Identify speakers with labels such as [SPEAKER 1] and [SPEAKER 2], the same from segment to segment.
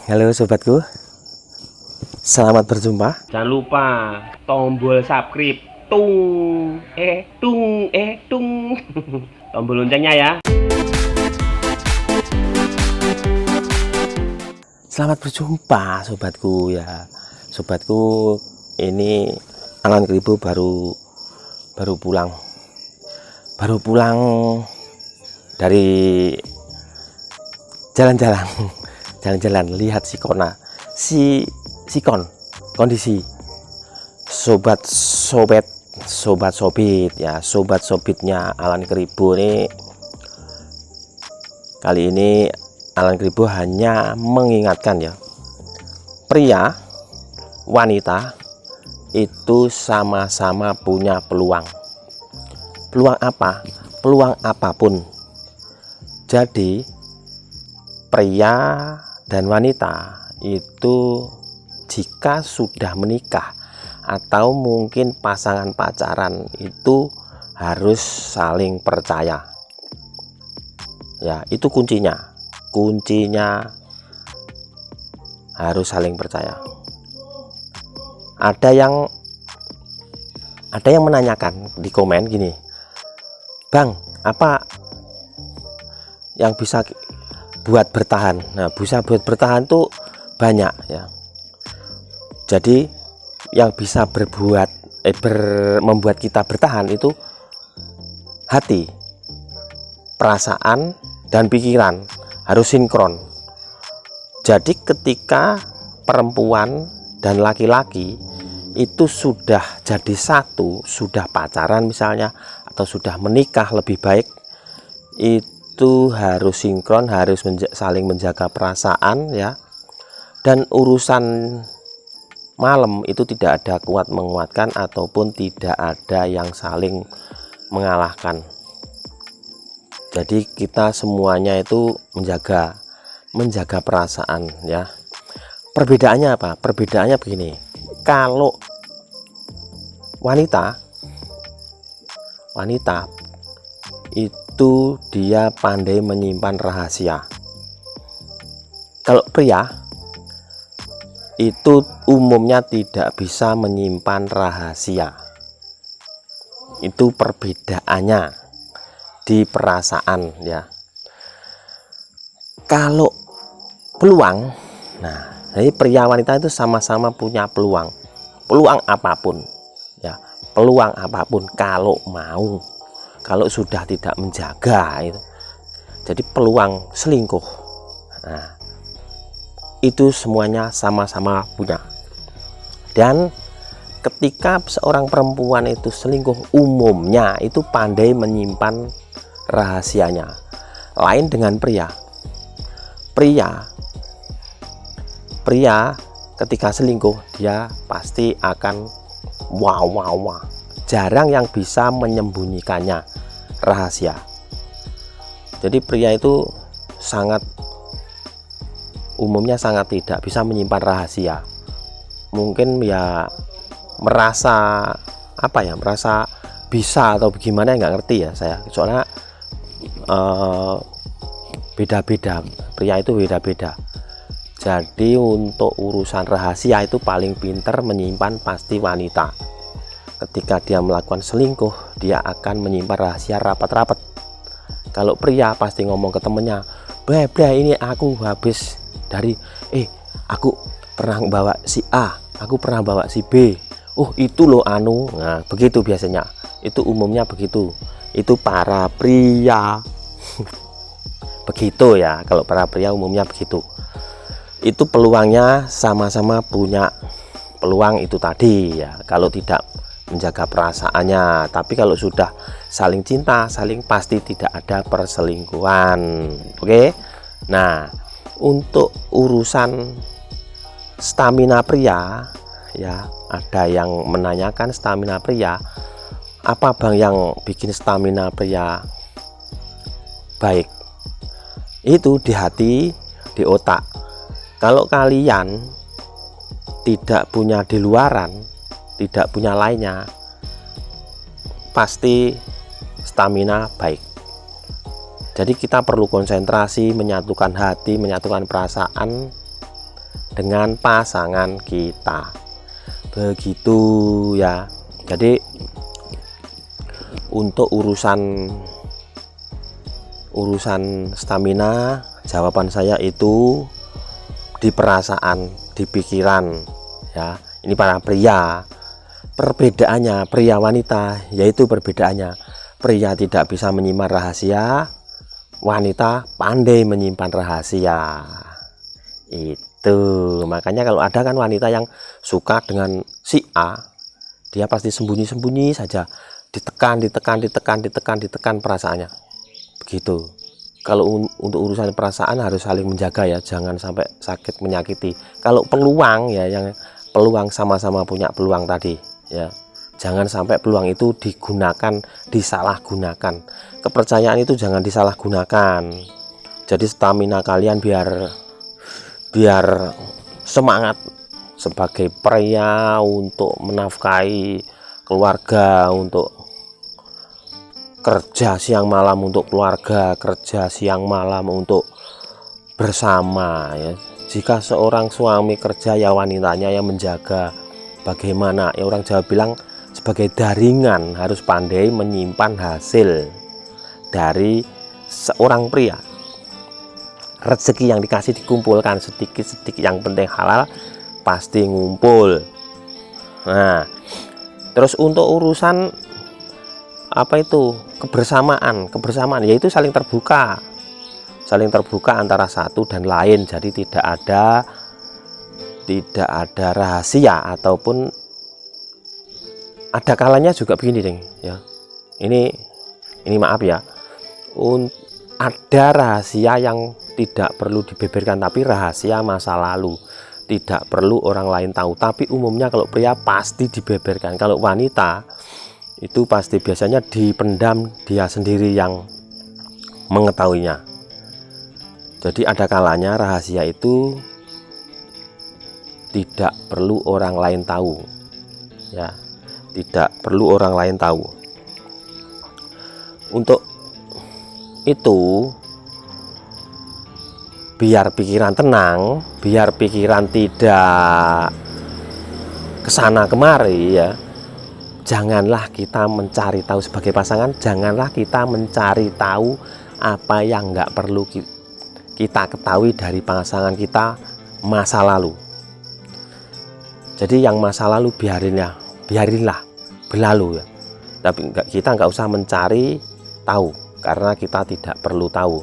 [SPEAKER 1] Halo sobatku, selamat berjumpa.
[SPEAKER 2] Jangan lupa tombol subscribe, tung, tombol loncengnya ya.
[SPEAKER 1] Selamat berjumpa sobatku ya. Sobatku, ini Alan Kribo baru pulang. Baru pulang dari jalan-jalan lihat sikon kondisi sobat sobit ya, sobat sobitnya Alan Kribo ini. Kali ini Alan Kribo hanya mengingatkan ya, pria wanita itu sama-sama punya peluang. Peluang apa? Peluang apapun. Jadi pria dan wanita itu jika sudah menikah atau mungkin pasangan pacaran itu harus saling percaya ya, itu kuncinya harus saling percaya. Ada yang menanyakan di komen gini, Bang, apa yang bisa buat bertahan? Nah, bisa buat bertahan tuh banyak ya. Jadi yang bisa membuat kita bertahan itu hati, perasaan, dan pikiran harus sinkron. Jadi ketika perempuan dan laki-laki itu sudah jadi satu, sudah pacaran misalnya, atau sudah menikah lebih baik, itu harus sinkron, harus saling menjaga perasaan ya. Dan urusan malam itu tidak ada kuat menguatkan ataupun tidak ada yang saling mengalahkan. Jadi kita semuanya itu menjaga perasaan ya. Perbedaannya apa? Perbedaannya begini. Kalau wanita itu dia pandai menyimpan rahasia. Kalau pria itu umumnya tidak bisa menyimpan rahasia. Itu perbedaannya di perasaan ya. Kalau peluang, nah, jadi pria wanita itu sama-sama punya peluang apapun ya, peluang apapun kalau mau, kalau sudah tidak menjaga itu. Jadi peluang selingkuh, nah, itu semuanya sama-sama punya. Dan ketika seorang perempuan itu selingkuh, umumnya itu pandai menyimpan rahasianya. Lain dengan pria ketika selingkuh dia pasti akan wah. Jarang yang bisa menyembunyikannya rahasia. Jadi pria itu umumnya sangat tidak bisa menyimpan rahasia. Mungkin ya merasa bisa atau bagaimana, nggak ngerti ya saya, soalnya beda-beda, pria itu beda-beda. Jadi untuk urusan rahasia itu paling pinter menyimpan pasti wanita. Ketika dia melakukan selingkuh, dia akan menyimpan rahasia rapat-rapat. Kalau pria pasti ngomong ke temennya, bre ini aku habis dari aku pernah bawa si A, aku pernah bawa si B, itu loh anu. Nah begitu biasanya, itu umumnya begitu, itu para pria begitu ya. Kalau para pria umumnya begitu. Itu peluangnya sama-sama punya peluang itu tadi ya, kalau tidak menjaga perasaannya. Tapi kalau sudah saling cinta, pasti tidak ada perselingkuhan. Oke. Nah, untuk urusan stamina pria ya, ada yang menanyakan stamina pria, apa Bang yang bikin stamina pria baik? Itu di hati, di otak. Kalau kalian tidak punya di luaran, tidak punya lainnya, pasti stamina baik. Jadi kita perlu konsentrasi, menyatukan hati, menyatukan perasaan, dengan pasangan kita. Begitu ya. Jadi untuk urusan stamina, jawaban saya itu di perasaan, di pikiran ya. Ini para pria. Perbedaannya pria wanita yaitu perbedaannya pria tidak bisa menyimpan rahasia, wanita pandai menyimpan rahasia. Itu makanya kalau ada kan wanita yang suka dengan si A, dia pasti sembunyi-sembunyi saja, ditekan perasaannya. Begitu. Kalau untuk urusan perasaan harus saling menjaga ya, jangan sampai sakit menyakiti. Kalau peluang ya, yang peluang sama-sama punya peluang tadi ya, jangan sampai peluang itu disalahgunakan. Kepercayaan itu jangan disalahgunakan. Jadi stamina kalian biar semangat sebagai pria untuk menafkahi keluarga, untuk kerja siang malam untuk keluarga, kerja siang malam untuk bersama ya. Jika seorang suami kerja ya wanitanya yang menjaga. Bagaimana ya, orang Jawa bilang sebagai daringan harus pandai menyimpan hasil dari seorang pria. Rezeki yang dikasih dikumpulkan sedikit-sedikit, yang penting halal pasti ngumpul. Nah, terus untuk urusan apa itu kebersamaan yaitu saling terbuka antara satu dan lain. Jadi tidak ada rahasia, ataupun ada kalanya juga begini deng ya, ini maaf ya, ada rahasia yang tidak perlu dibeberkan, tapi rahasia masa lalu tidak perlu orang lain tahu. Tapi umumnya kalau pria pasti dibeberkan, kalau wanita itu pasti biasanya dipendam, dia sendiri yang mengetahuinya. Jadi ada kalanya rahasia itu tidak perlu orang lain tahu ya, tidak perlu orang lain tahu. Untuk itu biar pikiran tenang, biar pikiran tidak kesana kemari ya, janganlah kita mencari tahu sebagai pasangan, janganlah kita mencari tahu apa yang nggak perlu kita ketahui dari pasangan kita masa lalu. Jadi yang masa lalu biarinlah berlalu ya. Tapi kita nggak usah mencari tahu, karena kita tidak perlu tahu.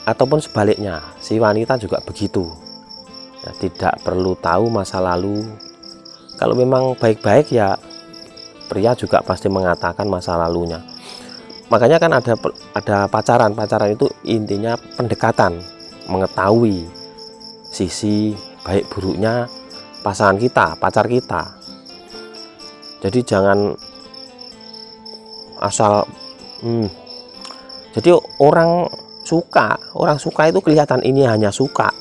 [SPEAKER 1] Ataupun sebaliknya, si wanita juga begitu ya, tidak perlu tahu masa lalu. Kalau memang baik-baik ya, pria juga pasti mengatakan masa lalunya. Makanya kan ada pacaran itu intinya pendekatan, mengetahui sisi baik buruknya pasangan kita, pacar kita. Jadi jangan asal jadi orang suka itu kelihatan, ini hanya suka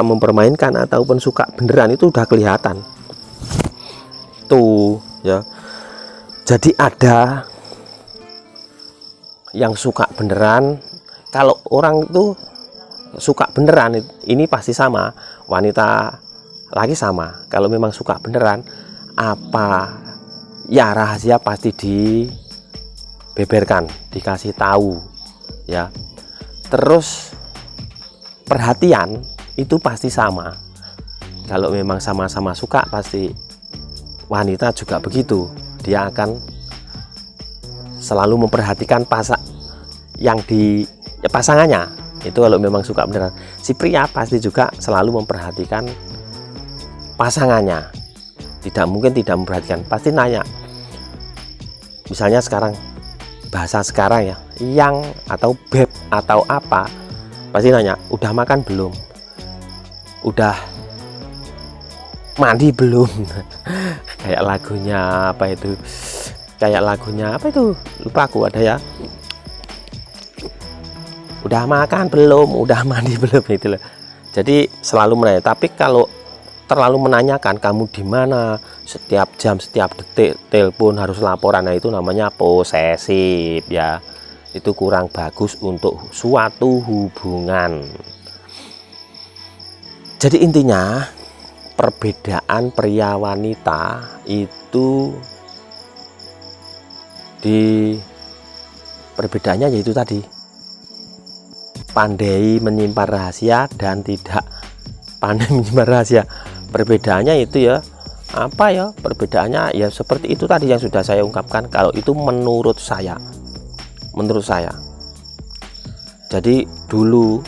[SPEAKER 1] mempermainkan ataupun suka beneran itu udah kelihatan tuh ya. Jadi ada yang suka beneran. Kalau orang itu suka beneran ini pasti sama, wanita lagi sama. Kalau memang suka beneran, apa ya, rahasia pasti dibeberkan, dikasih tahu ya. Terus perhatian itu pasti sama. Kalau memang sama-sama suka, pasti wanita juga begitu, dia akan selalu memperhatikan pasangannya. Itu kalau memang suka beneran. Si pria pasti juga selalu memperhatikan pasangannya, tidak mungkin tidak memperhatikan, pasti nanya. Misalnya sekarang, bahasa sekarang ya, yang atau beb atau apa, pasti nanya, udah makan belum, udah mandi belum. Kayak lagunya apa itu, lupa aku, ada ya, udah makan belum, udah mandi belum, itu loh. Jadi selalu menanya. Tapi kalau terlalu menanyakan kamu di mana, setiap jam, setiap detik telepon harus laporan, nah itu namanya posesif ya. Itu kurang bagus untuk suatu hubungan. Jadi intinya perbedaan pria wanita itu di perbedaannya yaitu tadi pandai menyimpan rahasia dan tidak pandai menyimpan rahasia. Perbedaannya itu ya apa ya, perbedaannya ya seperti itu tadi yang sudah saya ungkapkan. Kalau itu menurut saya jadi dulu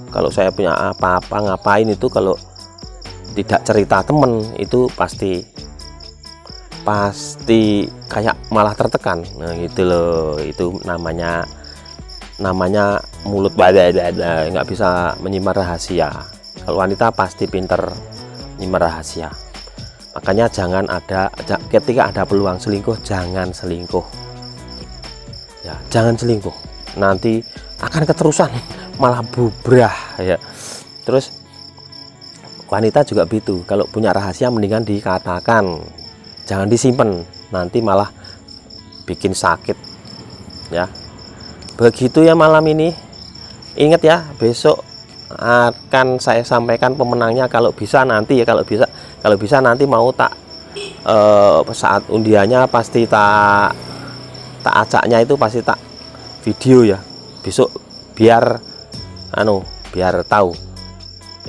[SPEAKER 1] kalau saya punya apa-apa ngapain itu, kalau tidak cerita temen itu pasti kayak malah tertekan. Nah gitu loh, itu namanya mulut nggak bisa menyimpan rahasia. Kalau wanita pasti pinter menyimpan rahasia. Makanya ketika ada peluang selingkuh, jangan selingkuh ya, jangan selingkuh, nanti akan keterusan malah bubrah ya. Terus wanita juga begitu, kalau punya rahasia mendingan dikatakan, jangan disimpan, nanti malah bikin sakit ya. Begitu ya malam ini. Ingat ya, besok akan saya sampaikan pemenangnya. Kalau bisa nanti ya, kalau bisa nanti mau saat undiannya pasti tak ajaknya itu pasti tak video ya besok, biar tahu.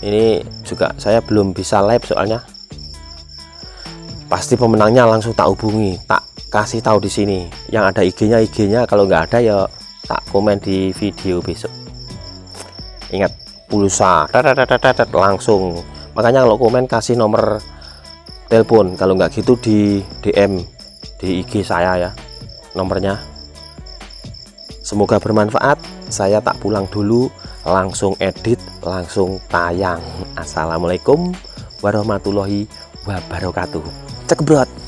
[SPEAKER 1] Ini juga saya belum bisa live soalnya. Pasti pemenangnya langsung tak hubungi, tak kasih tahu di sini. Yang ada IG-nya, kalau nggak ada ya tak komen di video besok. Ingat, pulsa langsung. Makanya kalau komen kasih nomor telepon, kalau nggak gitu di DM di IG saya ya nomornya. Semoga bermanfaat. Saya tak pulang dulu, langsung edit, langsung tayang. Assalamualaikum warahmatullahi wabarakatuh. Cekebrot.